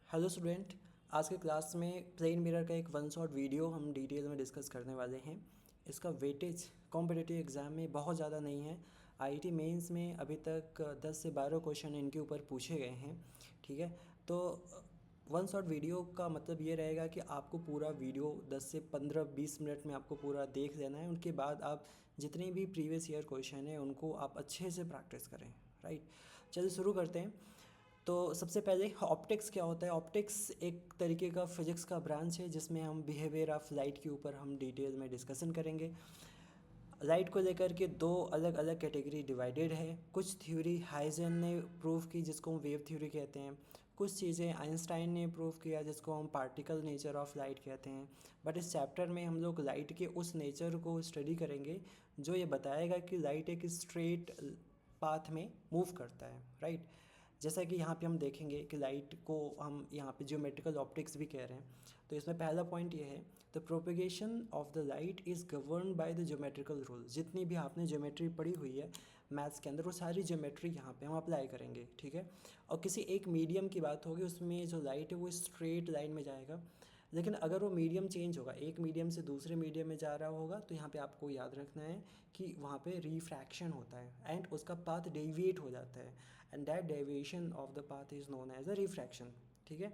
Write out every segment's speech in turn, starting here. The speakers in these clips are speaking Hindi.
हेलो स्टूडेंट, आज के क्लास में प्लेन मिरर का एक वन शॉट वीडियो हम डिटेल में डिस्कस करने वाले हैं। इसका वेटेज कॉम्पिटिटिव एग्ज़ाम में बहुत ज़्यादा नहीं है। आईआईटी मेंस में अभी तक 10 से 12 क्वेश्चन इनके ऊपर पूछे गए हैं। ठीक है, तो वन शॉट वीडियो का मतलब ये रहेगा कि आपको पूरा वीडियो 10 से 15-20 मिनट में आपको पूरा देख लेना है। उनके बाद आप जितने भी प्रीवियस ईयर क्वेश्चन हैं उनको आप अच्छे से प्रैक्टिस करें। राइट, चलिए शुरू करते हैं। तो सबसे पहले ऑप्टिक्स क्या होता है। ऑप्टिक्स एक तरीके का फिजिक्स का ब्रांच है जिसमें हम बिहेवियर ऑफ लाइट के ऊपर हम डिटेल में डिस्कशन करेंगे। लाइट को लेकर के दो अलग अलग कैटेगरी डिवाइडेड है। कुछ थ्योरी हाइजेन ने प्रूव की जिसको हम वेव थ्योरी कहते हैं। कुछ चीज़ें आइंस्टाइन ने प्रूव किया जिसको हम पार्टिकल नेचर ऑफ लाइट कहते हैं। बट इस चैप्टर में हम लोग लाइट के उस नेचर को स्टडी करेंगे जो ये बताएगा कि लाइट एक स्ट्रेट पाथ में मूव करता है। राइट, जैसा कि यहाँ पे हम देखेंगे कि लाइट को हम यहाँ पे ज्योमेट्रिकल ऑप्टिक्स भी कह रहे हैं। तो इसमें पहला पॉइंट ये है, the propagation of the light is govern by the geometrical rule. जितनी भी आपने ज्योमेट्री पढ़ी हुई है मैथ्स के अंदर वो सारी ज्योमेट्री यहाँ पे हम अप्लाई करेंगे। ठीक है, और किसी एक मीडियम की बात होगी उसमें जो लाइट है वो स्ट्रेट लाइन में जाएगा। लेकिन अगर वो मीडियम चेंज होगा, एक मीडियम से दूसरे मीडियम में जा रहा होगा, तो यहाँ पे आपको याद रखना है कि वहाँ पे रिफ्रैक्शन होता है एंड उसका पाथ डेविएट हो जाता है and that deviation of the path is known as a refraction. ठीक है,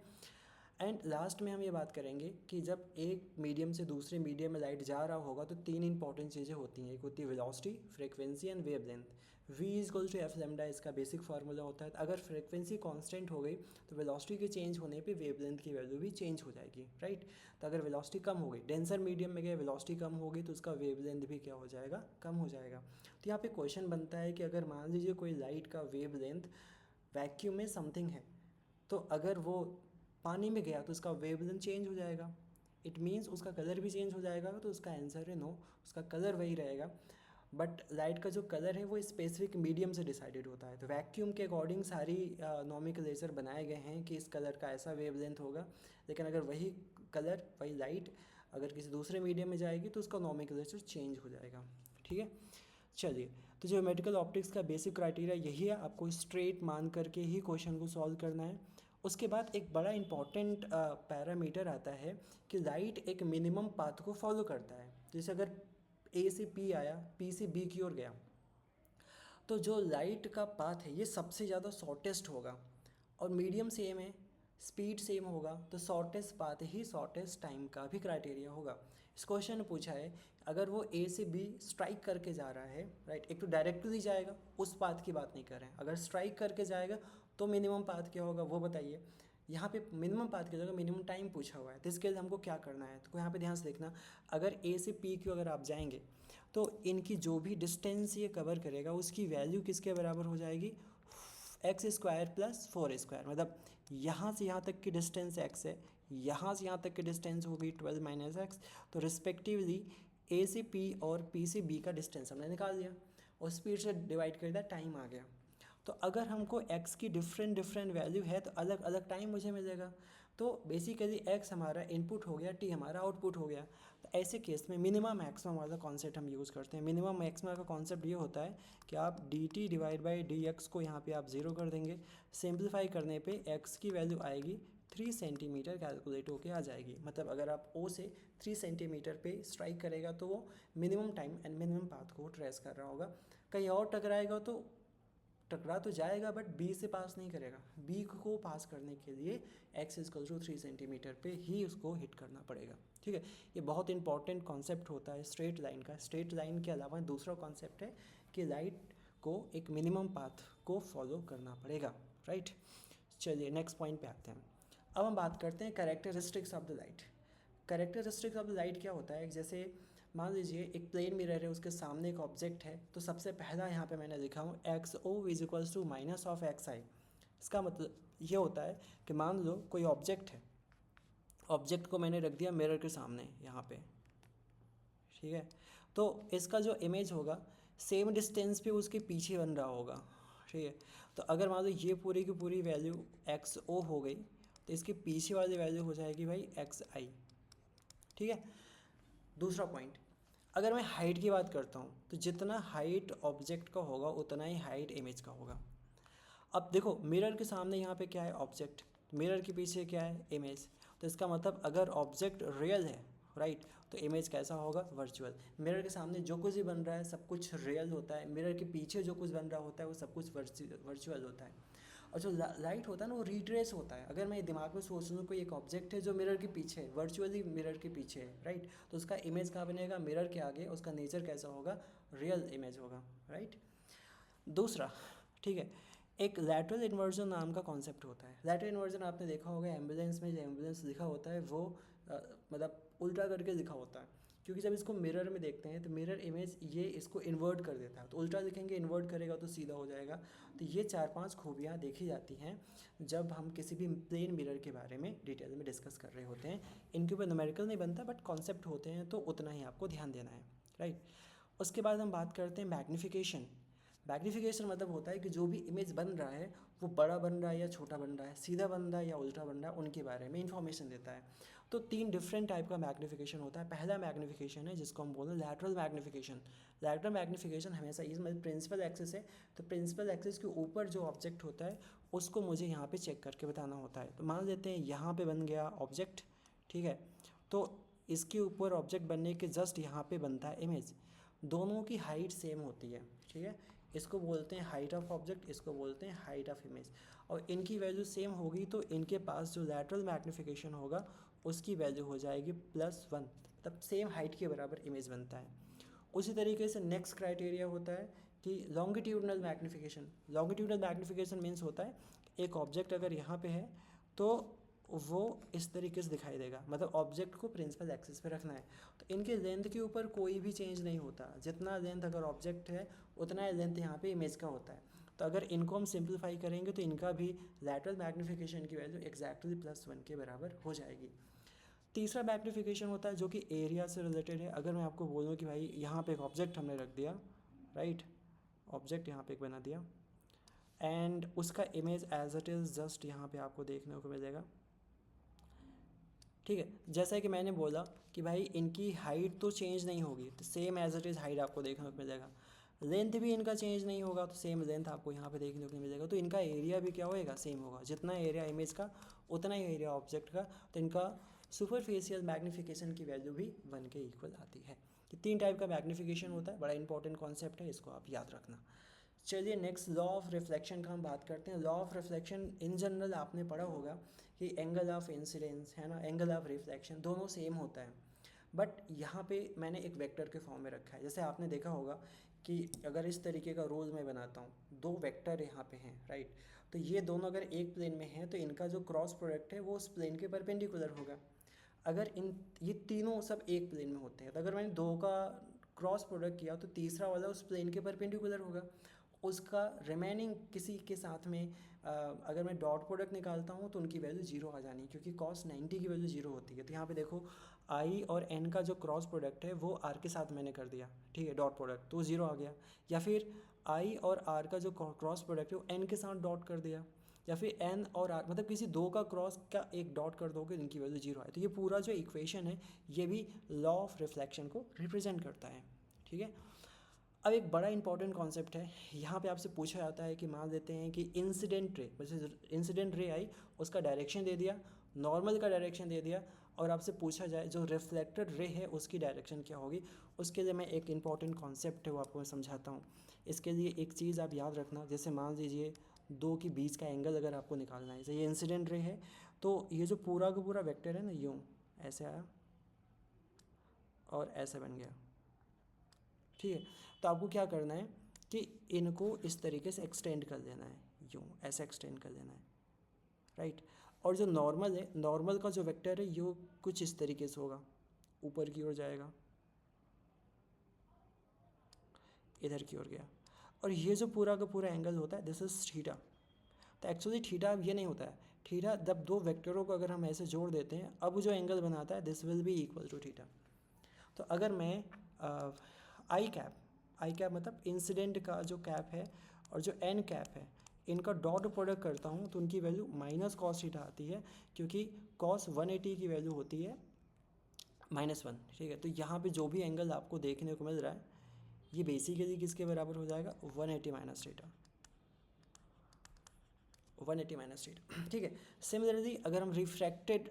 एंड लास्ट में हम ये बात करेंगे कि जब एक मीडियम से दूसरे मीडियम में लाइट जा रहा होगा तो तीन इंपॉर्टेंट चीज़ें होती हैं। एक होती है velocity, frequency and wavelength. v equal to F lambda इसका बेसिक फार्मूला होता है। अगर फ्रीक्वेंसी कांस्टेंट हो गई तो वेलोसिटी के चेंज होने पे वेवलेंथ की वैल्यू भी चेंज हो जाएगी। राइट, तो अगर वेलोसिटी कम हो गई, डेंसर मीडियम में गए, वेलोसिटी कम हो गई तो उसका वेवलेंथ भी क्या हो जाएगा, कम हो जाएगा। तो यहाँ पे क्वेश्चन बनता है कि अगर मान लीजिए कोई लाइट का वेवलेंथ वैक्यूम में समथिंग है, तो अगर वो पानी में गया तो उसका वेवलेंथ चेंज हो जाएगा। इट मीन्स उसका कलर भी चेंज हो जाएगा। तो उसका आंसर है नो, उसका कलर वही रहेगा। बट लाइट का जो कलर है वो स्पेसिफिक मीडियम से डिसाइडेड होता है। तो वैक्यूम के अकॉर्डिंग सारी नॉमेनक्लेचर बनाए गए हैं कि इस कलर का ऐसा वेवलेंथ होगा। लेकिन अगर वही कलर, वही लाइट अगर किसी दूसरे मीडियम में जाएगी तो उसका नॉमेनक्लेचर चेंज हो जाएगा। ठीक है, चलिए, तो ज्योमेट्रिकल ऑप्टिक्स का बेसिक क्राइटेरिया यही है, आपको स्ट्रेट मान करके ही क्वेश्चन को सॉल्व करना है। उसके बाद एक बड़ा इंपॉर्टेंट पैरामीटर आता है कि लाइट एक मिनिमम पाथ को फॉलो करता है। जैसे अगर ए से पी आया, पी से बी की ओर गया, तो जो लाइट का पाथ है ये सबसे ज़्यादा शॉर्टेस्ट होगा। और मीडियम सेम है, स्पीड सेम होगा, तो शॉर्टेस्ट पाथ ही शॉर्टेस्ट टाइम का भी क्राइटेरिया होगा। इस क्वेश्चन में पूछा है अगर वो ए से बी स्ट्राइक करके जा रहा है, राइट, एक तो डायरेक्टली जाएगा, उस पाथ की बात नहीं कर रहे हैं, अगर स्ट्राइक करके जाएगा तो मिनिमम पाथ क्या होगा वो बताइए। यहाँ पे मिनिमम पाथ की जगह मिनिमम टाइम पूछा हुआ है, तो इसके लिए हमको क्या करना है, तो यहाँ पे ध्यान से देखना। अगर ए से पी की अगर आप जाएंगे तो इनकी जो भी डिस्टेंस ये कवर करेगा उसकी वैल्यू किसके बराबर हो जाएगी, एक्स स्क्वायर प्लस 4 स्क्वायर। मतलब यहाँ से यहाँ तक की डिस्टेंस एक्स है, यहाँ से यहाँ तक की डिस्टेंस होगी 12 माइनस एक्स। तो रिस्पेक्टिवली ए से पी और पी से बी का डिस्टेंस हमने निकाल दिया और स्पीड से डिवाइड कर दिया, टाइम आ गया। तो अगर हमको x की डिफरेंट डिफरेंट वैल्यू है तो अलग अलग टाइम मुझे मिलेगा। तो बेसिकली x हमारा इनपुट हो गया, t हमारा आउटपुट हो गया। तो ऐसे केस में मिनिमम मैक्सिमम वाला कॉन्सेप्ट हम यूज़ करते हैं। मिनिमम मैक्सिमम का कॉन्सेप्ट ये होता है कि आप dt डिवाइड बाई dx को यहाँ पे आप 0 कर देंगे। सिंप्लीफाई करने पे x की वैल्यू आएगी 3 सेंटीमीटर कैलकुलेट होके आ जाएगी। मतलब अगर आप O से 3 सेंटीमीटर पे स्ट्राइक करेगा तो वो minimum time and minimum path को ट्रेस कर रहा होगा। कहीं और टकराएगा तो टकरा तो जाएगा बट बी से पास नहीं करेगा। बी को पास करने के लिए एक्स इक्वल टू 3 सेंटीमीटर पे ही उसको हिट करना पड़ेगा। ठीक है, ये बहुत इंपॉर्टेंट कॉन्सेप्ट होता है स्ट्रेट लाइन का। स्ट्रेट लाइन के अलावा दूसरा कॉन्सेप्ट है कि लाइट को एक मिनिमम पाथ को फॉलो करना पड़ेगा। राइट, चलिए नेक्स्ट पॉइंट पे आते हैं। अब हम बात करते हैं characteristics of the light. Characteristics of the light क्या होता है, जैसे मान लीजिए एक प्लेन मिरर है, उसके सामने एक ऑब्जेक्ट है। तो सबसे पहला यहाँ पे मैंने लिखा हूँ X O is equals to minus of X I. इसका मतलब ये होता है कि मान लो कोई ऑब्जेक्ट है, ऑब्जेक्ट को मैंने रख दिया मिरर के सामने यहाँ पे। ठीक है, तो इसका जो इमेज होगा सेम डिस्टेंस पे उसके पीछे बन रहा होगा। ठीक है, तो अगर मान लो ये पूरी की पूरी वैल्यू एक्स ओ हो गई तो इसके पीछे वाली वैल्यू हो जाएगी भाई एक्स आई। ठीक है, दूसरा पॉइंट, अगर मैं हाइट की बात करता हूँ तो जितना हाइट ऑब्जेक्ट का होगा उतना ही हाइट इमेज का होगा। अब देखो मिरर के सामने यहाँ पे क्या है, ऑब्जेक्ट। मिरर के पीछे क्या है, इमेज। तो इसका मतलब अगर ऑब्जेक्ट रियल है, राइट, तो इमेज कैसा होगा, वर्चुअल। मिरर के सामने जो कुछ भी बन रहा है सब कुछ रियल होता है, मिरर के पीछे जो कुछ बन रहा होता है वो सब कुछ वर्चुअल होता है। और जो लाइट होता है ना वो रिट्रेस होता है। अगर मैं दिमाग में सोच लूँ कोई एक ऑब्जेक्ट है जो मिरर के पीछे है, वर्चुअली मिरर के पीछे है, राइट, तो उसका इमेज कहाँ बनेगा, मिरर के आगे। उसका नेचर कैसा होगा, रियल इमेज होगा, राइट। दूसरा, ठीक है, एक लैटरल इन्वर्जन नाम का कॉन्सेप्ट होता है। लैटरल इन्वर्जन आपने देखा होगा एम्बुलेंस में, जो एम्बुलेंस लिखा होता है वो मतलब उल्टा करके लिखा होता है, क्योंकि जब इसको मिरर में देखते हैं तो मिरर इमेज ये इसको इन्वर्ट कर देता है। तो उल्टा लिखेंगे, इन्वर्ट करेगा तो सीधा हो जाएगा। तो ये 4-5 खूबियाँ देखी जाती हैं जब हम किसी भी प्लेन मिरर के बारे में डिटेल में डिस्कस कर रहे होते हैं। इनके ऊपर न्यूमेरिकल नहीं बनता, बट कॉन्सेप्ट होते हैं तो उतना ही आपको ध्यान देना है, राइट। उसके बाद हम बात करते हैं मैग्नीफिकेशन। मैग्नीफिकेशन मतलब होता है कि जो भी इमेज बन रहा है वो बड़ा बन रहा है या छोटा बन रहा है, सीधा बन रहा है या उल्टा बन रहा है, उनके बारे में इंफॉर्मेशन देता है। तो 3 डिफरेंट टाइप का मैग्नीफिकेशन होता है। पहला मैग्नीफिकेशन है जिसको हम बोल रहे हैं लैटरल मैग्नीफिकेशन। लैटरल मैग्नीफिकेशन हमेशा इस मतलब प्रिंसिपल एक्सिस है, तो प्रिंसिपल एक्सिस के ऊपर जो ऑब्जेक्ट होता है उसको मुझे यहाँ पे चेक करके बताना होता है। तो मान लेते हैं यहाँ पे बन गया ऑब्जेक्ट, ठीक है, तो इसके ऊपर ऑब्जेक्ट बनने के जस्ट यहाँ पे बनता है इमेज। दोनों की हाइट सेम होती है, ठीक है, इसको बोलते हैं हाइट ऑफ ऑब्जेक्ट, इसको बोलते हैं हाइट ऑफ इमेज। और इनकी वैल्यू सेम होगी तो इनके पास जो लैटरल मैग्नीफिकेशन होगा उसकी वैल्यू हो जाएगी +1, तब सेम हाइट के बराबर इमेज बनता है। उसी तरीके से नेक्स्ट क्राइटेरिया होता है कि longitudinal magnification. Longitudinal magnification means होता है एक ऑब्जेक्ट अगर यहाँ पे है तो वो इस तरीके से दिखाई देगा, मतलब ऑब्जेक्ट को प्रिंसिपल एक्सिस पे रखना है। तो इनके लेंथ के ऊपर कोई भी चेंज नहीं होता, जितना लेंथ अगर ऑब्जेक्ट है उतना लेंथ यहाँ पे इमेज का होता है। तो अगर इनको हम सिंप्लीफाई करेंगे तो इनका भी लैटरल मैग्नीफिकेशन की वैल्यू एग्जैक्टली +1 के बराबर हो जाएगी। तीसरा मैग्नीफिकेशन होता है जो कि एरिया से रिलेटेड है। अगर मैं आपको बोलूँ कि भाई यहाँ पे एक ऑब्जेक्ट हमने रख दिया, राइट, ऑब्जेक्ट यहाँ पे एक बना दिया एंड उसका image as it is just यहाँ पे आपको देखने को मिलेगा, ठीक है। जैसा कि मैंने बोला कि भाई इनकी हाइट तो चेंज नहीं होगी, तो same as it is height आपको देखने को मिलेगा। लेंथ भी इनका चेंज नहीं होगा, तो सेम लेंथ आपको यहाँ पे देखने को मिलेगा। तो इनका एरिया भी क्या होएगा, सेम होगा। जितना एरिया इमेज का उतना ही एरिया ऑब्जेक्ट का। तो इनका सुपरफेशियल मैग्नीफिकेशन की वैल्यू भी 1 के इक्वल आती है। ये 3 टाइप का मैग्नीफिकेशन होता है, बड़ा इंपॉर्टेंट कॉन्सेप्ट है, इसको आप याद रखना। चलिए नेक्स्ट लॉ ऑफ रिफ्लेक्शन का हम बात करते हैं। Law of reflection in general आपने पढ़ा होगा कि एंगल ऑफ इंसिडेंस है ना, एंगल ऑफ रिफ्लेक्शन दोनों सेम होता है, बट यहाँ पे मैंने एक वेक्टर के फॉर्म में रखा है। जैसे आपने देखा होगा कि अगर इस तरीके का रोल मैं बनाता हूँ, 2 वेक्टर यहाँ पे हैं, राइट, तो ये दोनों अगर एक प्लेन में हैं तो इनका जो क्रॉस प्रोडक्ट है वो उस प्लेन के परपेंडिकुलर होगा। अगर ये तीनों सब एक प्लेन में होते हैं तो अगर मैंने 2 का क्रॉस प्रोडक्ट किया तो तीसरा वाला उस प्लेन के परपेंडिकुलर होगा। उसका रिमेनिंग किसी के साथ में अगर मैं डॉट प्रोडक्ट निकालता हूँ तो उनकी वैल्यू 0 आ जानी, क्योंकि cos 90 की वैल्यू 0 होती है। तो यहाँ पे देखो आई और एन का जो क्रॉस प्रोडक्ट है वो आर के साथ मैंने कर दिया, ठीक है, डॉट प्रोडक्ट, तो 0 आ गया। या फिर आई और आर का जो क्रॉस प्रोडक्ट है वो एन के साथ डॉट कर दिया, या फिर एन और आर मतलब किसी 2 का क्रॉस का एक डॉट कर दोगे इनकी वैल्यू 0 आए। तो ये पूरा जो इक्वेशन है ये भी लॉ ऑफ रिफ्लेक्शन को रिप्रेजेंट करता है, ठीक है। अब एक बड़ा इंपॉर्टेंट कॉन्सेप्ट है, यहाँ पे आपसे पूछा जाता है कि मान लेते हैं कि इंसिडेंट रे, वैसे इंसिडेंट रे आई, उसका डायरेक्शन दे दिया, नॉर्मल का डायरेक्शन दे दिया, और आपसे पूछा जाए जो रिफ्लेक्टेड रे है उसकी डायरेक्शन क्या होगी। उसके लिए मैं एक इंपॉर्टेंट कॉन्सेप्ट है वो आपको मैं समझाता हूँ। इसके लिए एक चीज़ आप याद रखना, जैसे मान लीजिए 2 के बीच का एंगल अगर आपको निकालना है, जैसे ये इंसिडेंट रे है, तो ये जो पूरा का पूरा वेक्टर है ना, यूँ ऐसे आया और ऐसे बन गया, ठीक है। तो आपको क्या करना है कि इनको इस तरीके से एक्सटेंड कर देना है, यूँ ऐसे एक्सटेंड कर देना है, राइट। और जो नॉर्मल है, नॉर्मल का जो वेक्टर है ये कुछ इस तरीके से होगा, ऊपर की ओर जाएगा, इधर की ओर गया। और ये जो पूरा का पूरा एंगल होता है दिस इज थीटा। तो एक्चुअली थीटा अब ये नहीं होता है, थीटा जब 2 वेक्टरों को अगर हम ऐसे जोड़ देते हैं, अब जो एंगल बनाता है this will be equal to theta. तो अगर मैं आई कैप मतलब इंसिडेंट का जो कैप है और जो एन कैप है इनका डॉट प्रोडक्ट करता हूँ तो उनकी वैल्यू -cos थीटा आती है, क्योंकि cos 180 की वैल्यू होती है -1, ठीक है। तो यहाँ पे जो भी एंगल आपको देखने को मिल रहा है ये बेसिकली किसके बराबर हो जाएगा, 180 - थीटा। 180 माइनस थीटा, ठीक है। सिमिलरली अगर हम रिफ्लेक्टेड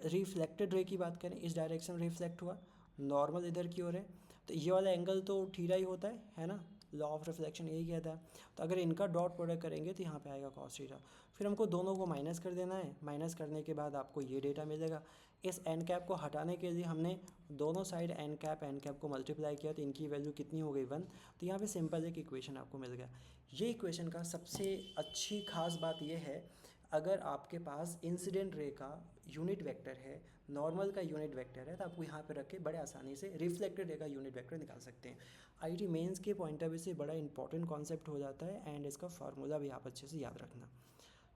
रे की बात करें, इस डायरेक्शन में रिफ्लेक्ट हुआ, नॉर्मल इधर की ओर है, तो ये वाला एंगल तो थीटा ही होता है ना, लॉ ऑफ रिफ्लेक्शन यही कहता है। तो अगर इनका डॉट प्रोडक्ट करेंगे तो यहाँ पे आएगा कॉस थीटा। फिर हमको दोनों को माइनस कर देना है, माइनस करने के बाद आपको ये डेटा मिलेगा। इस एन कैप को हटाने के लिए हमने दोनों साइड एन कैप को मल्टीप्लाई किया, तो इनकी वैल्यू कितनी हो गई 1। तो यहाँ पे सिंपल एक इक्वेशन आपको मिल गया। ये इक्वेशन का सबसे अच्छी खास बात ये है, अगर आपके पास इंसिडेंट रे का यूनिट वेक्टर है, नॉर्मल का यूनिट वेक्टर है, तो आपको यहाँ पे रख के बड़े आसानी से रिफ्लेक्टेड रे का यूनिट वेक्टर निकाल सकते हैं। आईटी मेंस के पॉइंट ऑफ व्यू से बड़ा इंपॉर्टेंट कॉन्सेप्ट हो जाता है, एंड इसका फार्मूला भी आप अच्छे से याद रखना।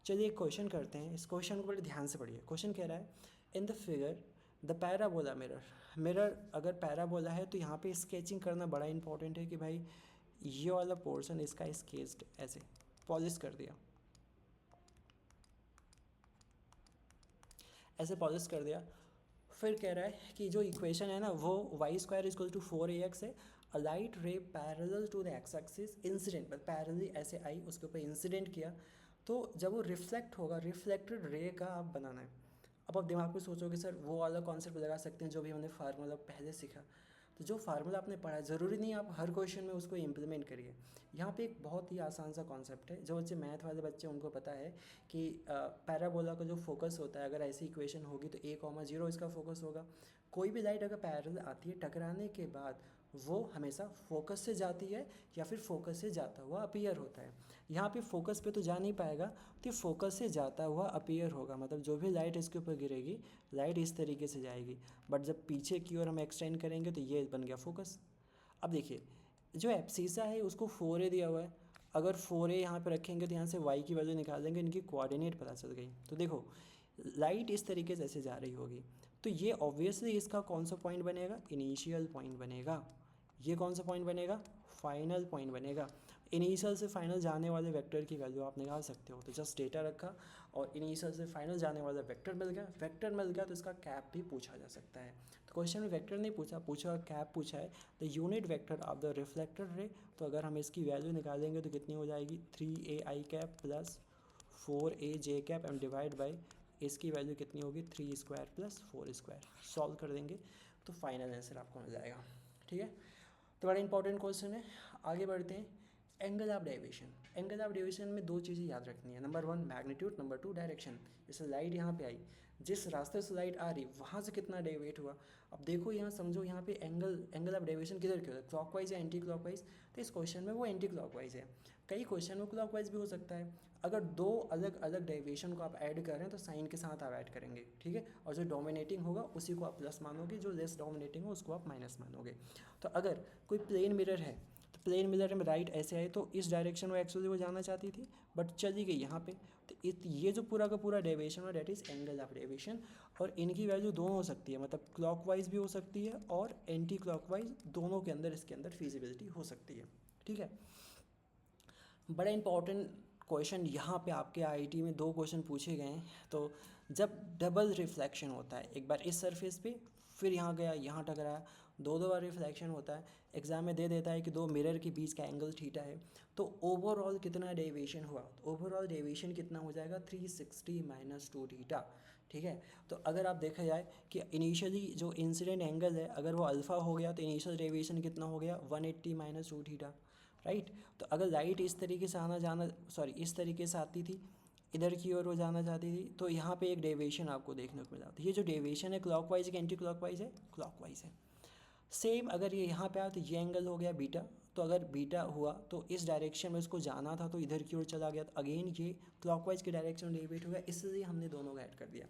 चलिए एक क्वेश्चन करते हैं, इस क्वेश्चन को बड़े ध्यान से पढ़िए। क्वेश्चन कह रहा है, in the figure the parabola mirror अगर पैराबोला है तो यहाँ पे स्केचिंग करना बड़ा इंपॉर्टेंट है कि भाई ये वाला पोर्शन इसका स्केच्ड ऐसे पॉलिश कर दिया, ऐसे पॉलिश कर दिया। फिर कह रहा है कि जो इक्वेशन है ना वो y² इक्वल टू 4ax है। A light ray parallel to the X axis incident, बस पैरेलली ऐसे आई, उसके ऊपर इंसिडेंट किया, तो जब वो रिफ्लेक्ट होगा, रिफ्लेक्टेड रे का आप बनाना है। अब आप दिमाग में सोचोगे सर वो वाला कॉन्सेप्ट लगा सकते हैं जो भी हमने फार्मूला पहले सीखा। तो जो फार्मूला आपने पढ़ा, ज़रूरी नहीं आप हर क्वेश्चन में उसको इम्प्लीमेंट करिए। यहाँ पे एक बहुत ही आसान सा कॉन्सेप्ट है, जो बच्चे मैथ वाले बच्चे उनको पता है कि पैराबोला का जो फोकस होता है, अगर ऐसी इक्वेशन होगी तो a,0 इसका फोकस होगा। कोई भी लाइट अगर पैरेलल आती है, टकराने के बाद वो हमेशा फोकस से जाती है या फिर फोकस से जाता हुआ अपीयर होता है। यहाँ पे फोकस पे तो जा नहीं पाएगा, तो फोकस से जाता हुआ अपीयर होगा, मतलब जो भी लाइट इसके ऊपर गिरेगी, लाइट इस तरीके से जाएगी, बट जब पीछे की ओर हम एक्सटेंड करेंगे तो ये बन गया फोकस। अब देखिए जो एब्सीसा है उसको 4a दिया हुआ है, अगर 4a यहाँ पे रखेंगे तो यहाँ से y की वैल्यू निकालेंगे, इनकी कोऑर्डिनेट पता चल गई। तो देखो लाइट इस तरीके से ऐसे जा रही होगी, तो ये ऑब्वियसली इसका कौन सा पॉइंट बनेगा, इनिशियल पॉइंट बनेगा। ये कौन सा पॉइंट बनेगा, फाइनल पॉइंट बनेगा। इनिशियल से फाइनल जाने वाले वेक्टर की वैल्यू आप निकाल सकते हो। तो जस्ट डेटा रखा और इनिशियल से फाइनल जाने वाला वेक्टर मिल गया, तो इसका कैप भी पूछा जा सकता है। तो क्वेश्चन में वेक्टर नहीं पूछा कैप पूछा है, the unit vector of the reflected ray. तो अगर हम इसकी वैल्यू निकालेंगे तो कितनी हो जाएगी, 3ai cap plus 4aj cap and divide by इसकी वैल्यू कितनी होगी, 3² प्लस 4²। सॉल्व कर देंगे तो फाइनल आंसर आपको मिल जाएगा। ठीक है, तो बड़ा इंपॉर्टेंट क्वेश्चन है। आगे बढ़ते हैं, angle of deviation. Angle of deviation में दो चीज़ें याद रखनी है, नंबर 1 मैग्नीट्यूड, नंबर 2 डायरेक्शन। जैसे लाइट यहाँ पे आई, जिस रास्ते से लाइट आ रही वहाँ से कितना डेविएट हुआ। अब देखो यहाँ समझो, यहाँ पे एंगल ऑफ डेविएशन किधर की होता है, क्लॉकवाइज या एंटी क्लॉकवाइज। तो इस क्वेश्चन में वो एंटी क्लॉकवाइज है, कई क्वेश्चन में क्लॉकवाइज भी हो सकता है। अगर दो अलग अलग डेविएशन को आप ऐड कर रहे हैं तो साइन के साथ आप ऐड करेंगे, ठीक है। और जो डोमिनेटिंग होगा उसी को आप प्लस मानोगे, जो लेस डोमिनेटिंग हो उसको आप माइनस मानोगे। तो अगर कोई प्लेन मिरर है, तो प्लेन मिरर में राइट ऐसे आए तो इस डायरेक्शन में एक्चुअली वो जाना चाहती थी, बट चली गई यहाँ पे। तो ये जो पूरा का पूरा डेविएशन है, that is angle of deviation. और इनकी वैल्यू दोनों हो सकती है, मतलब क्लॉकवाइज भी हो सकती है और एंटी क्लॉकवाइज, दोनों के अंदर इसके अंदर फिजिबिलिटी हो सकती है। ठीक है, बड़ा इंपॉर्टेंट क्वेश्चन यहाँ पे आपके आईटी में 2 क्वेश्चन पूछे गए हैं। तो जब डबल रिफ्लेक्शन होता है, एक बार इस सरफेस पे, फिर यहाँ गया, यहाँ टकराया, दो बार रिफ्लेक्शन होता है, एग्जाम में दे देता है कि 2 मिरर के बीच का एंगल थीटा है, तो ओवरऑल कितना डेविएशन हुआ, तो ओवरऑल डेविएशन कितना हो जाएगा, 360 माइनस 2 थीटा। ठीक है, तो अगर आप देखा जाए कि इनिशियली जो इंसिडेंट एंगल है अगर वो अल्फ़ा हो गया तो इनिशियल डेविएशन कितना हो गया, 180 माइनस 2 थीटा, राइट। तो अगर लाइट इस तरीके से इस तरीके से आती थी, इधर की ओर वो जाना चाहती थी, तो यहाँ पे एक डेविएशन आपको देखने को मिला। तो ये जो डेविएशन है क्लॉकवाइज कि एंटी क्लॉकवाइज है, क्लॉकवाइज है। सेम अगर ये यहाँ पे आया तो ये एंगल हो गया बीटा, तो अगर बीटा हुआ तो इस डायरेक्शन में इसको जाना था तो इधर की ओर चला गया, तो अगेन ये क्लॉकवाइज की डायरेक्शन में डेविएट हो गया, इसलिए हमने दोनों का ऐड कर दिया।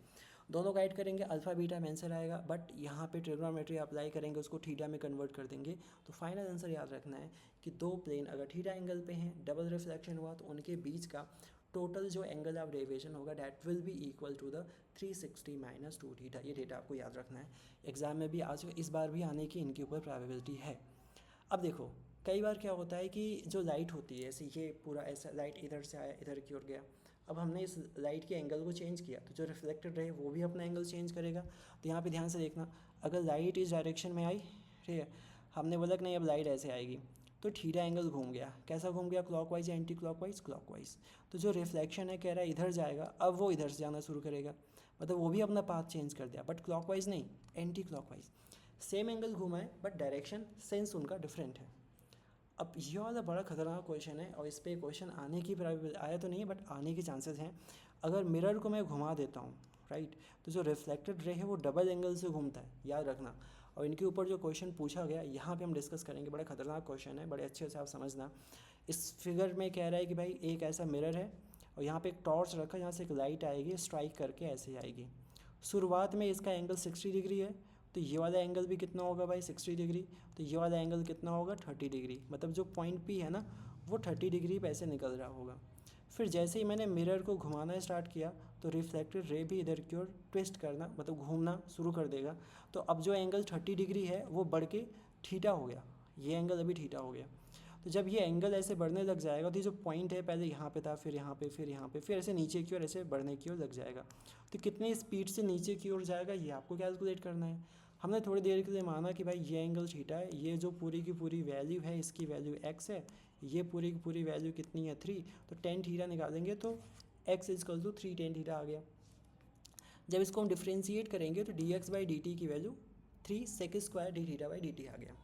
दोनों का ऐड करेंगे अल्फ़ा बीटा में आंसर आएगा, बट यहाँ पे ट्रिग्नोमेट्री अप्लाई करेंगे, उसको थीटा में कन्वर्ट कर देंगे। तो फाइनल आंसर याद रखना है कि 2 प्लेन अगर थीटा एंगल पे हैं, डबल रिफ्लेक्शन हुआ, तो उनके बीच का टोटल जो एंगल ऑफ डेविएशन होगा that will be equal to the 360 minus 2 theta. ये डेटा आपको याद रखना है, एग्जाम में भी आज इस बार भी आने की इनके ऊपर प्रोबेबिलिटी है। अब देखो कई बार क्या होता है कि जो लाइट होती है, ऐसे ये पूरा ऐसा लाइट इधर से आया, इधर की ओर गया, अब हमने इस लाइट के एंगल को चेंज किया, तो जो रिफ्लेक्टेड रहे वो भी अपना एंगल चेंज करेगा। तो यहाँ पे ध्यान से देखना, अगर लाइट इस डायरेक्शन में आई, ठीक है, हमने बोला कि नहीं अब लाइट ऐसे आएगी, तो थीटा एंगल घूम गया। कैसा घूम गया? क्लॉकवाइज या एंटी क्लॉकवाइज? क्लॉकवाइज। तो जो रिफ्लेक्शन है कह रहा है इधर जाएगा, अब वो इधर से जाना शुरू करेगा, मतलब वो भी अपना पाथ चेंज कर दिया, बट क्लॉकवाइज नहीं, एंटी क्लॉकवाइज। सेम एंगल घूमा है बट डायरेक्शन सेंस उनका डिफरेंट है। अब ये वाला बड़ा खतरनाक क्वेश्चन है और इस पर क्वेश्चन आने की आया तो नहीं है बट आने के चांसेस हैं। अगर मिरर को मैं घुमा देता हूँ, राइट, तो जो रिफ्लेक्टेड रे है वो डबल एंगल से घूमता है, याद रखना। और इनके ऊपर जो क्वेश्चन पूछा गया यहाँ पे हम डिस्कस करेंगे, बड़ा खतरनाक क्वेश्चन है, बड़े अच्छे से आप समझना। इस फिगर में कह रहा है कि भाई एक ऐसा मिरर है और यहाँ पे एक टॉर्च रखा, यहाँ से एक लाइट आएगी, स्ट्राइक करके ऐसे आएगी। शुरुआत में इसका एंगल 60 डिग्री है, तो ये वाला एंगल भी कितना होगा भाई? 60 डिग्री। तो ये वाला एंगल कितना होगा? 30 डिग्री। मतलब जो पॉइंट पी है ना वो 30 डिग्री पे ऐसे निकल रहा होगा। फिर जैसे ही मैंने मिरर को घुमाना स्टार्ट किया तो रिफ्लेक्टेड रे भी इधर की ओर ट्विस्ट करना, मतलब घूमना शुरू कर देगा। तो अब जो एंगल 30 डिग्री है वो बढ़ के थीटा हो गया, ये एंगल अभी थीटा हो गया। तो जब ये एंगल ऐसे बढ़ने लग जाएगा तो ये जो पॉइंट है पहले यहाँ पे था, फिर यहाँ पे, फिर यहाँ पे, फिर ऐसे नीचे की ओर ऐसे बढ़ने की ओर लग जाएगा। तो कितनी स्पीड से नीचे की ओर जाएगा ये आपको कैलकुलेट करना है। हमने थोड़ी देर के लिए माना कि भाई ये एंगल थीटा है, ये जो पूरी की पूरी वैल्यू है इसकी वैल्यू x है, ये पूरी की पूरी वैल्यू कितनी है 3, तो टेन थीटा निकालेंगे तो x is equal to 3 tan theta आ गया। जब इसको हम डिफ्रेंशिएट करेंगे तो dx/dt की value 3 sec square D theta by dt आ गया।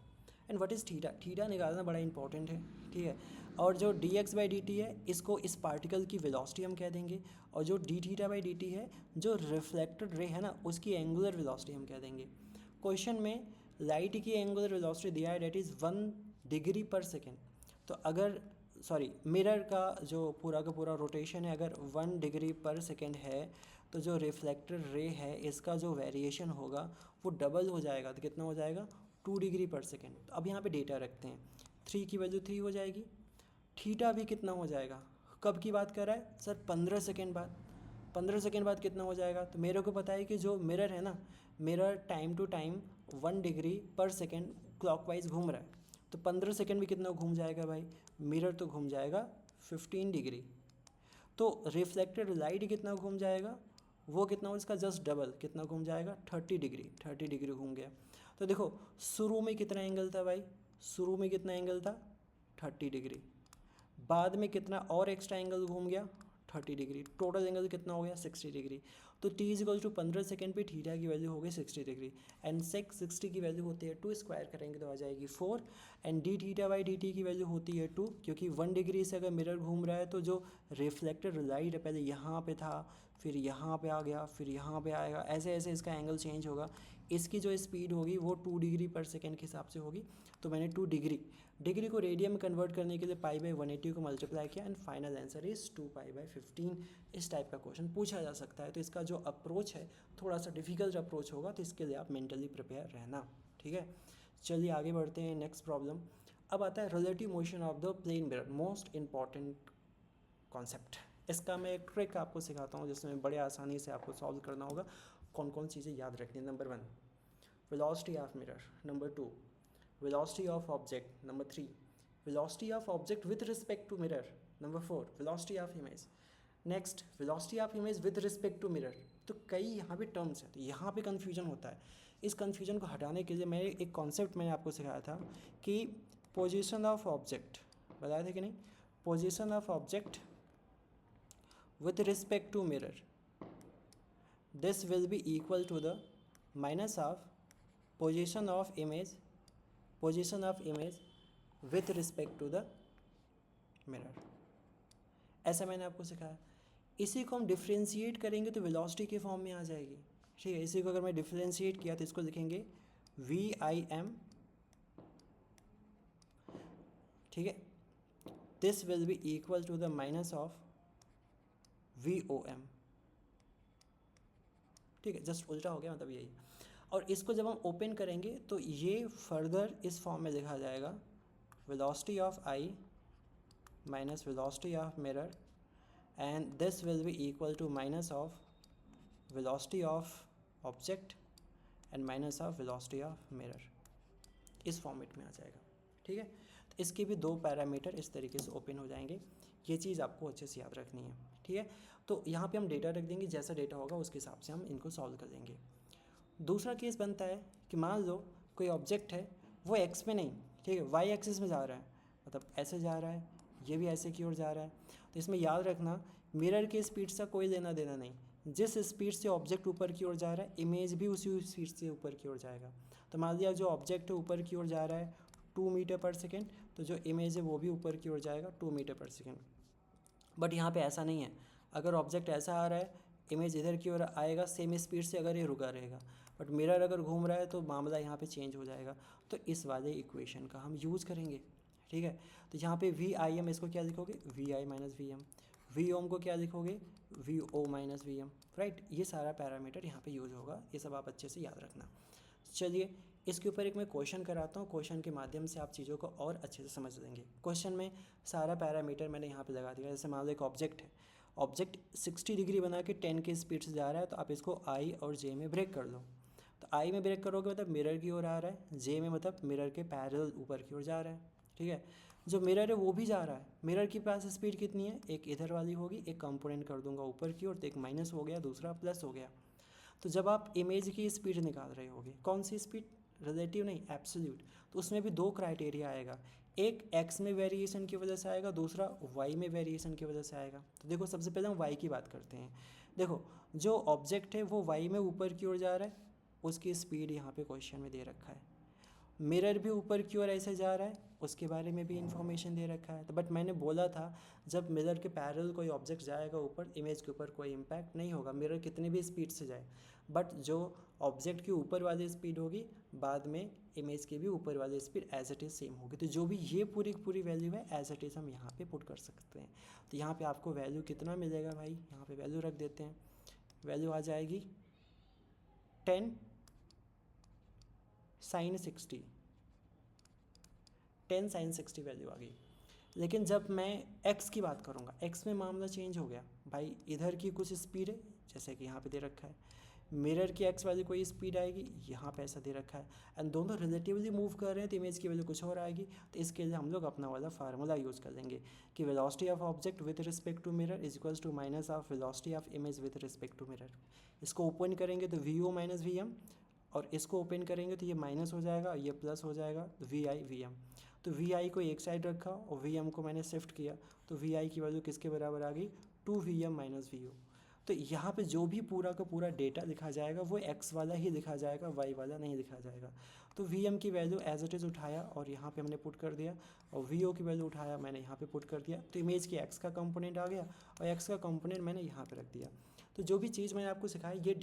And what is theta? Theta निकालना बड़ा इंपॉर्टेंट है, ठीक है। और जो dx/dt है इसको इस पार्टिकल की वेलोसिटी हम कह देंगे, और जो d थीटा बाई dt है जो रिफ्लेक्टेड रे है ना उसकी एंगुलर वेलोसिटी हम कह देंगे। क्वेश्चन में लाइट की एंगुलर वेलोसिटी दिया है डेट इज़ 1 डिग्री पर सेकेंड। तो अगर मिरर का जो पूरा का पूरा रोटेशन है अगर 1 डिग्री पर सेकेंड है तो जो रिफ्लेक्टेड रे है इसका जो वेरिएशन होगा वो डबल हो जाएगा। तो कितना हो जाएगा? 2 डिग्री पर सेकेंड। तो अब यहाँ पे डेटा रखते हैं, 3 की वैल्यू 3 हो जाएगी। थीटा भी कितना हो जाएगा? कब की बात कर रहा है सर? 15 सेकेंड बाद। 15 सेकेंड बाद कितना हो जाएगा? तो मेरे को पता है कि जो मिरर है ना, mirror time to time 1 degree पर सेकेंड क्लॉकवाइज घूम रहा है, तो 15 सेकेंड में कितना घूम जाएगा भाई? मिरर तो घूम जाएगा 15 डिग्री। तो रिफ्लेक्टेड लाइट कितना घूम जाएगा? वो कितना हो इसका जस्ट डबल, कितना घूम जाएगा? 30 डिग्री। 30 डिग्री घूम गया। तो देखो शुरू में कितना एंगल था भाई? शुरू में कितना एंगल था? 30 डिग्री। बाद में कितना और एक्स्ट्रा एंगल घूम गया? 30 डिग्री। टोटल एंगल कितना हो गया? 60 डिग्री। तो t इक्वल टू 15 सेकेंड पे थीटा की वैल्यू हो गई 60 डिग्री। एंड सेक 60 की वैल्यू होती है 2, स्क्वायर करेंगे तो आ जाएगी 4। And D theta by D T की वैल्यू होती है 2, क्योंकि 1 डिग्री से अगर मिरर घूम रहा है तो जो रिफ्लेक्टेड लाइट है पहले यहाँ पे था, फिर यहाँ पे आ गया, फिर यहाँ पे आएगा, ऐसे ऐसे इसका एंगल चेंज होगा। इसकी जो स्पीड होगी वो 2 डिग्री पर सेकेंड के हिसाब से होगी। तो मैंने 2 डिग्री को रेडियन में कन्वर्ट करने के लिए पाई बाई 180 को मल्टीप्लाई किया and final answer is 2 pi by 15। इस टाइप का क्वेश्चन पूछा जा सकता है। तो इसका जो अप्रोच है थोड़ा सा डिफिकल्ट अप्रोच होगा, तो इसके लिए आप मेंटली प्रिपेयर रहना, ठीक है। चलिए आगे बढ़ते हैं नेक्स्ट प्रॉब्लम। अब आता है relative motion of the plane mirror, most important concept. इसका मैं एक ट्रिक आपको सिखाता हूँ जिसमें बड़े आसानी से आपको सॉल्व करना होगा। कौन कौन चीज़ें याद रखनी है? Number 1 velocity of mirror, number 2 velocity of object, number 3 velocity of object with respect to mirror, number 4 velocity of image, next velocity of image with respect to mirror। तो कई यहाँ पे टर्म्स हैं, तो यहाँ पे कन्फ्यूजन होता है। इस कन्फ्यूजन को हटाने के लिए मैं एक कॉन्सेप्ट मैंने आपको सिखाया था कि पोजीशन ऑफ ऑब्जेक्ट, बताया था कि नहीं? Position of object with respect to mirror, this will be equal to the minus of position of image with respect to the mirror। ऐसा मैंने आपको सिखाया। इसी को हम डिफ्रेंशिएट करेंगे तो वेलोसिटी के फॉर्म में आ जाएगी, ठीक है। इसी को अगर मैं डिफ्रेंशिएट किया तो इसको लिखेंगे VIM, ठीक है। This will be equal to the minus of VOM, ठीक है। जस्ट उल्टा हो गया, मतलब यही। और इसको जब हम ओपन करेंगे तो ये फर्दर इस फॉर्म में लिखा जाएगा velocity of I minus velocity of mirror, and this will be equal to minus of velocity of object and minus of velocity of mirror. इस फॉर्मेट में आ जाएगा, ठीक है। तो इसके भी 2 पैरामीटर इस तरीके से ओपन हो जाएंगे। ये चीज़ आपको अच्छे से याद रखनी है, ठीक है। तो यहाँ पे हम डेटा रख देंगे, जैसा डेटा होगा उसके हिसाब से हम इनको सॉल्व कर देंगे। दूसरा केस बनता है कि मान लो कोई ऑब्जेक्ट है वो एक्स में नहीं, ठीक है, वाई एक्सिस में जा रहा है, मतलब ऐसे जा रहा है, ये भी ऐसे की ओर जा रहा है। तो इसमें याद रखना मिरर के स्पीड से कोई लेना देना नहीं, जिस स्पीड से ऑब्जेक्ट ऊपर की ओर जा रहा है इमेज भी उसी स्पीड से ऊपर की ओर जाएगा। तो मान लिया जो ऑब्जेक्ट है ऊपर की ओर जा रहा है 2 मीटर पर सेकेंड, तो जो इमेज है वो भी ऊपर की ओर जाएगा 2 मीटर पर सेकेंड। बट यहाँ पे ऐसा नहीं है, अगर ऑब्जेक्ट ऐसा आ रहा है इमेज इधर की ओर आएगा सेम स्पीड से अगर ये रुका रहेगा, बट मिरर अगर घूम रहा है तो मामला यहाँ पे चेंज हो जाएगा। तो इस वाले इक्वेशन का हम यूज़ करेंगे, ठीक है। तो यहाँ पे वी आई एम इसको क्या लिखोगे, V I minus V M, V ओम को क्या लिखोगे, V O minus V M, right. ये सारा पैरामीटर यहाँ पे यूज होगा, ये सब आप अच्छे से याद रखना। चलिए इसके ऊपर एक मैं क्वेश्चन कराता हूँ, क्वेश्चन के माध्यम से आप चीज़ों को और अच्छे से समझ लेंगे। क्वेश्चन में सारा पैरामीटर मैंने यहाँ पे लगा दिया। जैसे मान लो एक ऑब्जेक्ट है, ऑब्जेक्ट 60 डिग्री बना के 10 की स्पीड से जा रहा है, तो आप इसको आई और जे में ब्रेक कर दो। तो आई में ब्रेक करोगे मतलब मिरर की ओर आ रहा है, जे में मतलब मिरर के पैरेलल ऊपर की ओर जा रहा है, ठीक है। जो मिरर है वो भी जा रहा है, मिरर के पास स्पीड कितनी है, एक इधर वाली होगी, एक कंपोनेंट कर दूंगा ऊपर की ओर, तो एक माइनस हो गया दूसरा प्लस हो गया। तो जब आप इमेज की स्पीड निकाल रहे होगे, कौन सी स्पीड, रिलेटिव नहीं एब्सोल्यूट, तो उसमें भी दो क्राइटेरिया आएगा, एक एक्स में वेरिएशन की वजह से आएगा, दूसरा वाई में वेरिएशन की वजह से आएगा। तो देखो सबसे पहले हम वाई की बात करते हैं। देखो जो ऑब्जेक्ट है वो वाई में ऊपर की ओर जा रहा है, उसकी स्पीड यहाँ पे क्वेश्चन में दे रखा है। मिरर भी ऊपर की ओर ऐसे जा रहा है, उसके बारे में भी इंफॉर्मेशन दे रखा है। तो बट मैंने बोला था जब मिरर के पैरेलल कोई ऑब्जेक्ट जाएगा ऊपर, इमेज के ऊपर कोई इम्पैक्ट नहीं होगा, मिरर कितनी भी स्पीड से जाए। बट जो ऑब्जेक्ट की ऊपर वाली स्पीड होगी, बाद में इमेज की भी ऊपर वाली speed as it is same होगी। तो जो भी ये पूरी पूरी वैल्यू है एज इट इज़ हम यहाँ पे पुट कर सकते हैं। तो यहाँ पे आपको वैल्यू कितना मिलेगा भाई, यहाँ पे वैल्यू रख देते हैं। वैल्यू आ जाएगी 10 sin 60, 10 sin 60 वैल्यू आ गई। लेकिन जब मैं x की बात करूँगा, x में मामला चेंज हो गया भाई, इधर की कुछ स्पीड है जैसे कि यहाँ पे दे रखा है, मिरर की x वाली कोई स्पीड आएगी, यहाँ पे ऐसा दे रखा है, एंड दोनों रिलेटिवली मूव कर रहे हैं तो इमेज की वैल्यू कुछ और आएगी। तो इसके लिए हम लोग अपना वाला फार्मूला यूज़ कर लेंगे कि velocity of object with respect to mirror is equals to minus of velocity of image with respect to mirror. इसको ओपन करेंगे तो V O minus V M, और इसको ओपन करेंगे तो ये माइनस हो जाएगा, ये प्लस हो जाएगा, वी आई वी एम। तो वी आई को एक साइड रखा और वी एम को मैंने शिफ्ट किया, तो वी आई की वैल्यू किसके बराबर आ गई, 2 V M minus V O. तो यहाँ पे जो भी पूरा का पूरा डेटा लिखा जाएगा वो एक्स वाला ही लिखा जाएगा, वाई वाला नहीं लिखा जाएगा। तो वी एम की वैल्यू एज इट इज़ उठाया और यहाँ पे हमने पुट कर दिया, और वी ओ की वैल्यू उठाया मैंने यहाँ पे पुट कर दिया। तो इमेज की एक्स का कंपोनेंट आ गया और एक्स का कंपोनेंट मैंने यहाँ पे रख दिया। तो जो भी चीज़ मैंने आपको सिखाई ये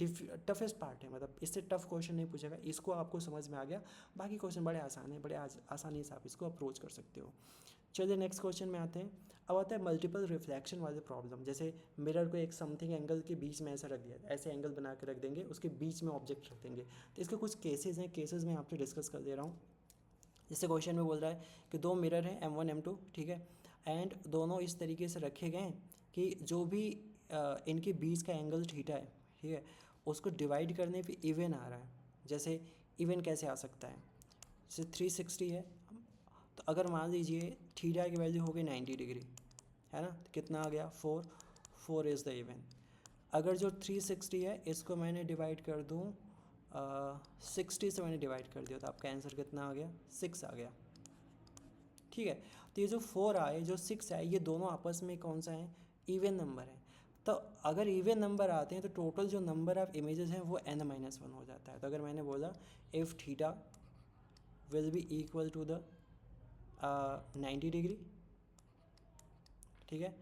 टफेस्ट पार्ट है, मतलब इससे टफ क्वेश्चन नहीं पूछेगा, इसको आपको समझ में आ गया। बाकी क्वेश्चन बड़े आसान है, बड़े आसानी से आप इसको अप्रोच कर सकते हो। चलिए नेक्स्ट क्वेश्चन में आते हैं। अब आता है मल्टीपल रिफ्लेक्शन वाले प्रॉब्लम। जैसे मिरर को एक समथिंग एंगल के बीच में ऐसा रख दिया, ऐसे एंगल बना के रख देंगे, उसके बीच में ऑब्जेक्ट रख देंगे। तो इसके कुछ केसेस हैं, केसेस मैं आपसे डिस्कस कर दे रहा हूँ। जैसे क्वेश्चन में बोल रहा है कि दो मिरर हैं M1 M2, ठीक है, एंड दोनों इस तरीके से रखे गए हैं कि जो भी इनके बीच का एंगल थीटा है, ठीक है, उसको डिवाइड करने पे इवन आ रहा है। जैसे इवन कैसे आ सकता है, जैसे 360 है, तो अगर मान लीजिए थीटा की वैल्यू हो गई 90 डिग्री, है ना, तो कितना आ गया 4, 4 इज़ द इवन। अगर जो 360 है इसको मैंने डिवाइड कर दूँ 60 से, मैंने डिवाइड कर दिया, तो आपका आंसर कितना आ गया, 6 आ गया, ठीक है। तो ये जो 4 आए, जो 6 आए, ये दोनों आपस में कौन सा है, इवन नंबर है। तो अगर इवन नंबर आते हैं तो टोटल जो नंबर ऑफ इमेजेस हैं वो n-1 हो जाता है। तो अगर मैंने बोला if theta will be equal to the 90 degree, ठीक है,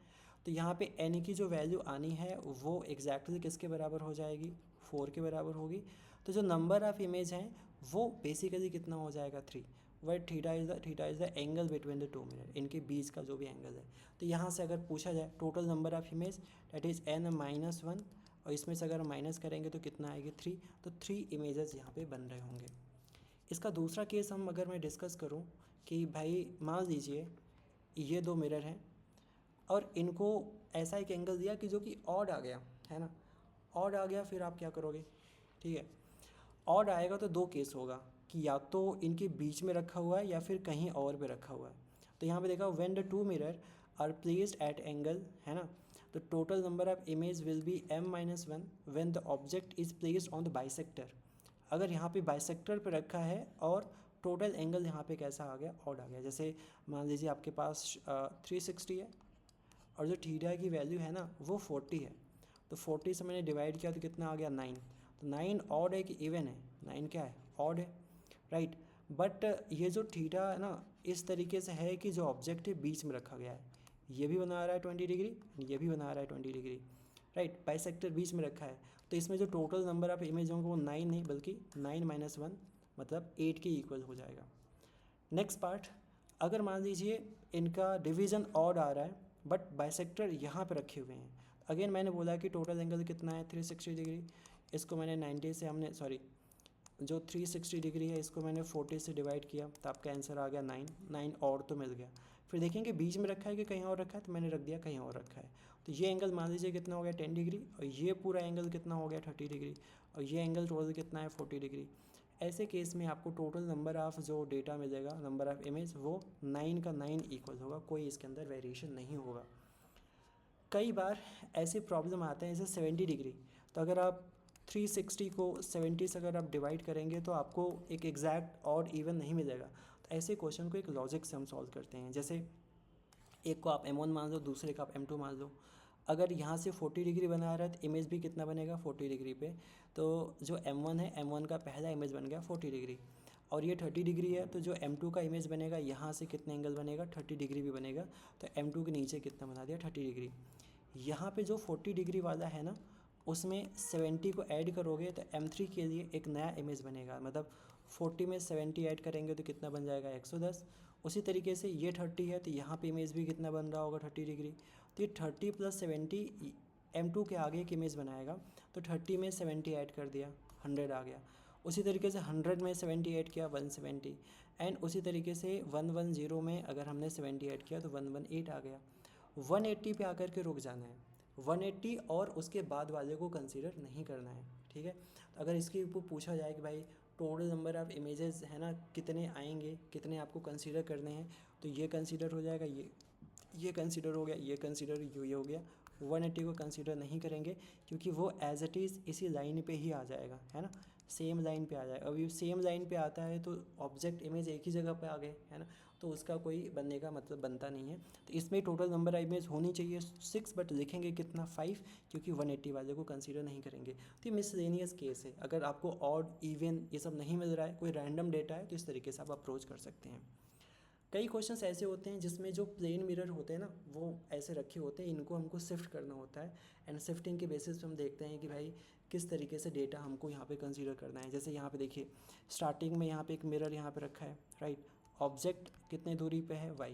तो यहाँ पे n की जो वैल्यू आनी है वो एग्जैक्टली किसके बराबर हो जाएगी, 4 के बराबर होगी। तो जो नंबर ऑफ इमेज हैं वो बेसिकली कितना हो जाएगा, 3। What theta is the angle between the two mirror, इनके बीच का जो भी एंगल है। तो यहाँ से अगर पूछा जाए total number of image that is n-1, और इसमें से अगर माइनस करेंगे तो कितना आएगी, 3। तो 3 इमेजेस यहाँ पे बन रहे होंगे। इसका दूसरा केस हम अगर मैं डिस्कस करूँ कि भाई मान लीजिए ये दो मिरर हैं और इनको ऐसा एक एंगल दिया कि जो कि ऑड आ गया, है ना, ऑड आ गया, फिर आप क्या करोगे, ठीक है, ऑड आएगा तो दो केस होगा कि या तो इनके बीच में रखा हुआ है या फिर कहीं और पे रखा हुआ है। तो यहाँ पे देखा when the two mirror are placed at angle, है ना, तो total number of image will be m-1 when the object is placed on the bisector. अगर यहाँ पे बाइसेक्टर पे रखा है और टोटल एंगल यहाँ पे कैसा आ गया, ऑड आ गया। जैसे मान लीजिए आपके पास 360 है और जो थीटा की वैल्यू है ना वो 40 है, तो 40 से मैंने डिवाइड किया तो कितना आ गया 9। तो 9 ऑड है कि इवन है, 9 क्या है, ऑड है, राइट। बट ये जो थीटा है ना इस तरीके से है कि जो ऑब्जेक्ट है बीच में रखा गया है, ये भी बना रहा है 20 डिग्री, ये भी बना रहा है 20 डिग्री, राइट। बाइसेक्टर बीच में रखा है, तो इसमें जो टोटल नंबर ऑफ इमेज होंगे वो 9 नहीं बल्कि 9 - 1 मतलब 8 के इक्वल हो जाएगा। नेक्स्ट पार्ट, अगर मान लीजिए इनका डिवीज़न ऑड आ रहा है बट बाइसेक्टर यहाँ पे रखे हुए हैं, अगेन मैंने बोला कि टोटल एंगल कितना है 360 डिग्री, इसको मैंने 90 से हमने जो 360 डिग्री है इसको मैंने 40 से डिवाइड किया तो आपका आंसर आ गया 9 और तो मिल गया। फिर देखेंगे बीच में रखा है कि कहीं और रखा है, तो मैंने रख दिया कहीं और रखा है। तो ये एंगल मान लीजिए कितना हो गया 10 डिग्री, और ये पूरा एंगल कितना हो गया 30 डिग्री, और ये एंगल टोटल कितना है 40 डिग्री। ऐसे केस में आपको टोटल नंबर ऑफ़ जो डेटा मिलेगा, नंबर ऑफ़ इमेज, वो 9 का 9 इक्वल होगा, कोई इसके अंदर वेरिएशन नहीं होगा। कई बार ऐसे प्रॉब्लम आते हैं जैसे 70 डिग्री, तो अगर आप 360 को 70 से अगर आप डिवाइड करेंगे तो आपको एक एग्जैक्ट ऑड इवन नहीं मिलेगा। तो ऐसे क्वेश्चन को एक लॉजिक से हम सॉल्व करते हैं। जैसे एक को आप M1 मान लो, दूसरे का आप M2 मान लो। अगर यहाँ से 40 डिग्री बना रहा है तो इमेज भी कितना बनेगा 40 डिग्री पे, तो जो M1 है M1 का पहला इमेज बन गया 40 डिग्री, और ये 30 डिग्री है तो जो M2 का इमेज बनेगा यहाँ से कितने एंगल बनेगा 30 डिग्री भी बनेगा, तो M2 के नीचे कितना बना दिया 30 डिग्री। यहाँ पे जो 40 डिग्री वाला है ना उसमें 70 को ऐड करोगे तो M3 के लिए एक नया इमेज बनेगा, मतलब 40 में 70 ऐड करेंगे तो कितना बन जाएगा 110। उसी तरीके से ये 30 है तो यहाँ पे इमेज भी कितना बन रहा होगा 30 डिग्री, तो ये 30 + 70 M2 के आगे एक इमेज बनाएगा, तो 30 में 70 ऐड कर दिया 100 आ गया। उसी तरीके से 100 में 70 ऐड किया 170, एंड उसी तरीके से 110 में अगर हमने 70 ऐड किया तो 118 आ गया। 180 पे आकर के रुक जाना है, 180 और उसके बाद वाले को कंसीडर नहीं करना है, ठीक है। तो अगर इसके ऊपर पूछा जाए कि भाई टोटल नंबर ऑफ़ इमेजेस है ना कितने आएंगे, कितने आपको कंसीडर करने हैं, तो ये कंसीडर हो जाएगा, ये कंसीडर हो गया, ये कंसीडर ये हो गया। 180 को कंसीडर नहीं करेंगे क्योंकि वो एज इट इज़ इसी लाइन पे ही आ जाएगा, है ना, सेम लाइन पे आ जाएगा। अभी सेम लाइन पे आता है तो ऑब्जेक्ट इमेज एक ही जगह पे आ गए, है ना, तो उसका कोई बनने का मतलब बनता नहीं है। तो इसमें टोटल नंबर ऑफ इमेज होनी चाहिए 6, बट लिखेंगे कितना 5, क्योंकि 180 वाले को कंसीडर नहीं करेंगे। तो ये मिसलेनियस केस है, अगर आपको ऑड इवन ये सब नहीं मिल रहा है, कोई रैंडम डेटा है, तो इस तरीके से आप अप्रोच कर सकते हैं। कई क्वेश्चंस ऐसे होते हैं जिसमें जो प्लेन मिरर होते हैं ना वो ऐसे रखे होते हैं, इनको हमको शिफ्ट करना होता है, एंड शिफ्टिंग के बेसिस पे हम देखते हैं कि भाई किस तरीके से डेटा हमको यहाँ पे कंसीडर करना है। जैसे यहाँ पे देखिए स्टार्टिंग में यहाँ पे एक मिरर यहाँ पे रखा है, राइट। ऑब्जेक्ट कितने दूरी पे है y,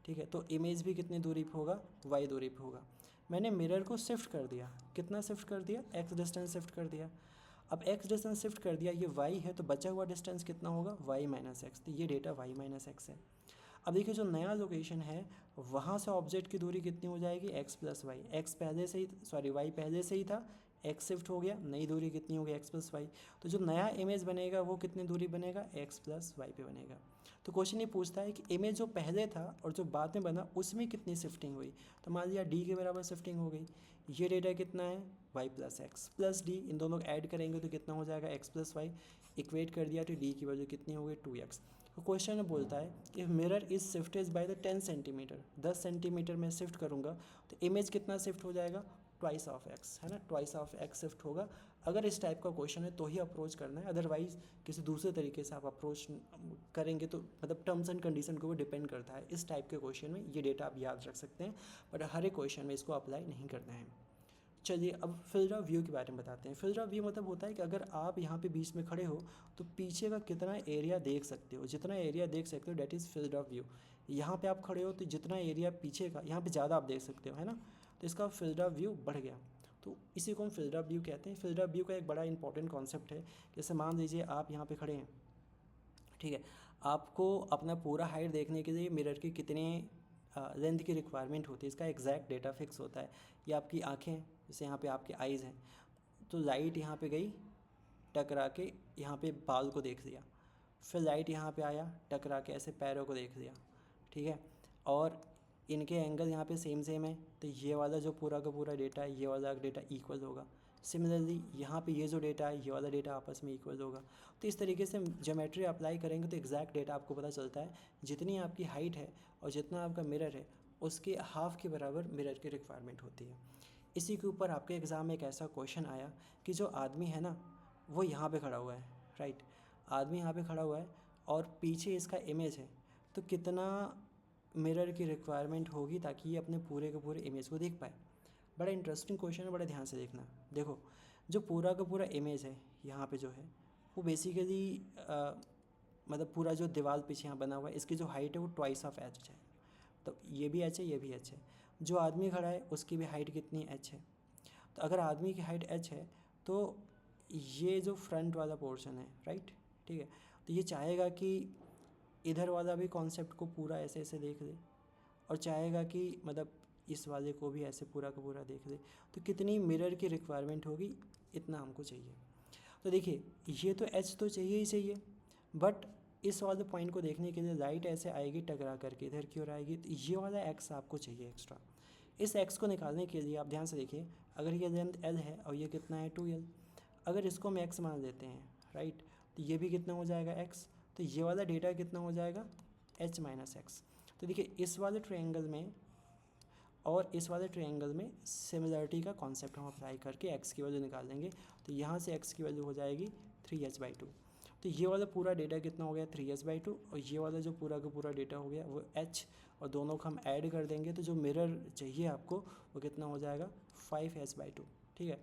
ठीक है, तो इमेज भी कितनी दूरी पे होगा y दूरी पे होगा। मैंने मिरर को शिफ्ट कर दिया, कितना शिफ्ट कर दिया, x डिस्टेंस शिफ्ट कर दिया। अब x डिस्टेंस शिफ्ट कर दिया, ये y है तो बचा हुआ डिस्टेंस कितना होगा y - x, तो ये डेटा y - x है। अब देखिए जो नया लोकेशन है वहाँ से ऑब्जेक्ट की दूरी कितनी हो जाएगी x + y, x पहले से ही y पहले से ही था, x शिफ्ट हो गया, नई दूरी कितनी होगी x + y, तो जो नया इमेज बनेगा वो कितनी दूरी बनेगा x + y पे बनेगा। तो क्वेश्चन ये पूछता है कि इमेज जो पहले था और जो बाद में बना उसमें कितनी शिफ्टिंग हुई, तो मान लिया d के बराबर शिफ्टिंग हो गई। ये डेटा कितना है y + x + d, इन दोनों को ऐड करेंगे तो कितना हो जाएगा x + y, इक्वेट कर दिया तो d की वैल्यू कितनी हो गई 2x। तो क्वेश्चन में बोलता है कि mirror is shifted by the 10 centimetre, 10 centimetre में शिफ्ट करूँगा तो इमेज कितना शिफ्ट हो जाएगा ट्वाइस ऑफ x, है ना, ट्वाइस ऑफ x शिफ्ट होगा। अगर इस टाइप का क्वेश्चन है तो ही अप्रोच करना है, अदरवाइज किसी दूसरे तरीके से आप अप्रोच करेंगे तो मतलब टर्म्स एंड कंडीशन के ऊपर डिपेंड करता है। इस टाइप के क्वेश्चन में ये डेटा आप याद रख सकते हैं, बट हर एक क्वेश्चन में इसको अप्लाई नहीं करना है। चलिए अब फील्ड ऑफ व्यू के बारे में बताते हैं। फील्ड ऑफ व्यू मतलब होता है कि अगर आप यहाँ पे बीच में खड़े हो तो पीछे का कितना एरिया देख सकते हो, जितना एरिया देख सकते हो that is field of view. यहाँ पे आप खड़े हो तो जितना एरिया पीछे का यहाँ पे ज़्यादा आप देख सकते हो, है ना, तो इसका फील्ड ऑफ व्यू बढ़ गया, तो इसी को हम फील्ड ऑफ व्यू कहते हैं। फील्ड ऑफ व्यू का एक बड़ा इंपॉर्टेंट कॉन्सेप्ट है। जैसे मान लीजिए आप यहाँ पे खड़े हैं, ठीक है, आपको अपना पूरा हाइट देखने के लिए मिरर की कितने लेंथ की रिक्वायरमेंट होती है, इसका एग्जैक्ट डेटा फिक्स होता है। ये आपकी आँखें, जैसे यहाँ पे आपके आइज़ हैं, तो लाइट यहाँ पे गई टकरा के यहाँ पे बाल को देख लिया, फिर लाइट यहाँ पे आया टकरा के ऐसे पैरों को देख लिया, ठीक है, और इनके एंगल यहाँ पे सेम सेम है, तो ये वाला जो पूरा का पूरा डेटा है ये वाला डेटा इक्वल होगा। सिमिलरली यहाँ पे ये जो डेटा है ये वाला डेटा आपस में इक्वल होगा। तो इस तरीके से ज्योमेट्री अप्लाई करेंगे तो एग्जैक्ट डेटा आपको पता चलता है। जितनी आपकी हाइट है और जितना आपका मिरर है उसके हाफ के बराबर मिरर की रिक्वायरमेंट होती है। इसी के ऊपर आपके एग्ज़ाम में एक ऐसा क्वेश्चन आया कि जो आदमी है ना वो यहाँ पे खड़ा हुआ है, राइट। आदमी यहाँ पे खड़ा हुआ है और पीछे इसका इमेज है, तो कितना मिरर की रिक्वायरमेंट होगी ताकि ये अपने पूरे के पूरे इमेज को देख पाए। बड़ा इंटरेस्टिंग क्वेश्चन है, बड़ा ध्यान से देखना। देखो जो पूरा का पूरा इमेज है यहाँ पे जो है वो बेसिकली मतलब पूरा जो दीवार पीछे यहाँ बना हुआ है इसकी जो हाइट है वो ट्वाइस ऑफ एच है। तो ये भी एच है, ये भी एच है। जो आदमी खड़ा है उसकी भी हाइट कितनी एच है। तो अगर आदमी की हाइट एच है तो ये जो फ्रंट वाला पोर्शन है, राइट, ठीक है, तो ये चाहेगा कि इधर वाला भी कॉन्सेप्ट को पूरा ऐसे ऐसे देख ले और चाहेगा कि मतलब इस वाले को भी ऐसे पूरा का पूरा देख ले। तो कितनी मिरर की रिक्वायरमेंट होगी, इतना हमको चाहिए। तो देखिए ये तो एच तो चाहिए ही चाहिए, बट इस वाले पॉइंट को देखने के लिए लाइट ऐसे आएगी टकरा करके इधर की ओर आएगी, तो ये वाला एक्स आपको चाहिए एक्स्ट्रा। इस एक्स को निकालने के लिए आप ध्यान से देखिए, अगर ये लेंथ एल है और ये कितना है 2l, अगर इसको हम एक्स मान लेते हैं, राइट, तो ये भी कितना हो जाएगा एक्स। तो ये वाला डेटा कितना हो जाएगा एच माइनस एक्स। तो देखिए इस वाले ट्रायंगल में और इस वाले ट्रायंगल में सिमिलरिटी का कॉन्सेप्ट हम अप्लाई करके एक्स की वैल्यू निकाल लेंगे। तो यहाँ से एक्स की वैल्यू हो जाएगी 3h/2। तो ये वाला पूरा डेटा कितना हो गया 3h/2 और ये वाला जो पूरा का पूरा डेटा हो गया वो h, और दोनों को हम ऐड कर देंगे तो जो मिरर चाहिए आपको वो कितना हो जाएगा 5h/2। ठीक है,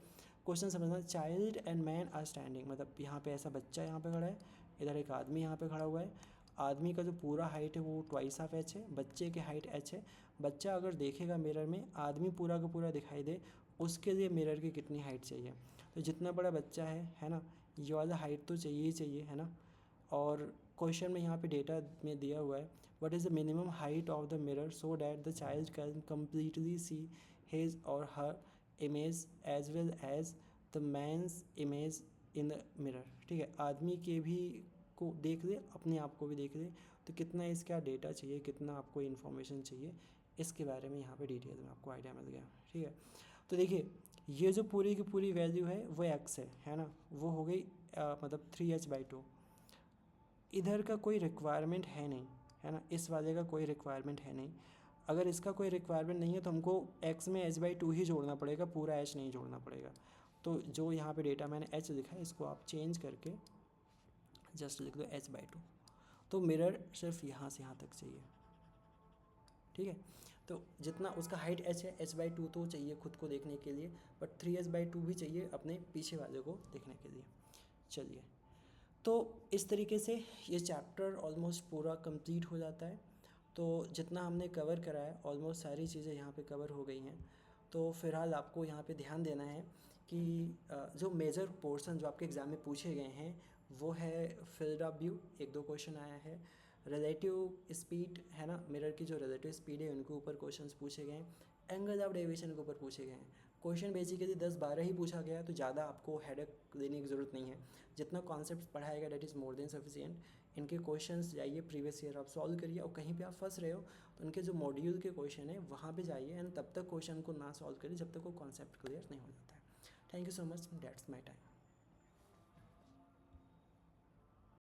क्वेश्चन समझना। Child and man are standing, मतलब यहाँ पे ऐसा बच्चा यहाँ पे खड़ा है, इधर एक आदमी यहाँ पे खड़ा हुआ है। आदमी का जो पूरा हाइट है वो ट्वाइस ऑफ एच है, बच्चे की हाइट एच है। बच्चा अगर देखेगा मिरर में आदमी पूरा का पूरा दिखाई दे, उसके लिए मिरर की कितनी हाइट चाहिए। तो जितना बड़ा बच्चा है ना, ये वाला हाइट तो चाहिए ही चाहिए, है ना। और क्वेश्चन में यहाँ पे डेटा में दिया हुआ है what is the minimum height of the mirror so that the child can completely see his और her image as well as the man's image in the mirror. ठीक है, आदमी के भी को देख ले, अपने आप को भी देख ले, तो कितना इसका डेटा चाहिए, कितना आपको इन्फॉर्मेशन चाहिए, इसके बारे में यहाँ पे डिटेल में आपको आइडिया मिल गया। ठीक है, तो देखिए ये जो पूरी की पूरी वैल्यू है वो एक्स है ना, वो हो गई मतलब 3h/2। इधर का कोई रिक्वायरमेंट है नहीं, है ना, इस वाले का कोई रिक्वायरमेंट है नहीं। अगर इसका कोई रिक्वायरमेंट नहीं है तो हमको x में h/2 ही जोड़ना पड़ेगा, पूरा h नहीं जोड़ना पड़ेगा। तो जो यहाँ पे डेटा मैंने h लिखा है इसको आप चेंज करके जस्ट लिख दो h/2। तो मिरर सिर्फ यहाँ से यहाँ तक चाहिए। ठीक है, तो जितना उसका हाइट h है h/2 तो चाहिए खुद को देखने के लिए, बट 3h/2 भी चाहिए अपने पीछे वाले को देखने के लिए। चलिए, तो इस तरीके से ये चैप्टर ऑलमोस्ट पूरा कंप्लीट हो जाता है। तो जितना हमने कवर करा है ऑलमोस्ट सारी चीज़ें यहाँ पे कवर हो गई हैं। तो फ़िलहाल आपको यहाँ पे ध्यान देना है कि जो मेजर पोर्शन जो आपके एग्ज़ाम में पूछे गए हैं वो है फील्ड ऑफ व्यू, 1-2 क्वेश्चन आया है। रिलेटिव स्पीड है ना, मिरर की जो रिलेटिव स्पीड है उनके ऊपर क्वेश्चंस पूछे गए हैं। एंगल ऑफ डेविएशन के ऊपर पूछे गए हैं। क्वेश्चन बेसिकली 10-12 ही पूछा गया, तो ज़्यादा आपको हेडेक लेने की ज़रूरत नहीं है। जितना कॉन्सेप्ट पढ़ाएगा that is more than sufficient. इनके क्वेश्चंस जाइए प्रीवियस ईयर आप सॉल्व करिए, और कहीं पे आप फंस रहे हो तो उनके जो मॉड्यूल के क्वेश्चन है वहाँ पे जाइए एंड तब तक क्वेश्चन को ना सॉल्व करिए जब तक वो कॉन्सेप्ट क्लियर नहीं हो जाता है। Thank you so much, that's my time.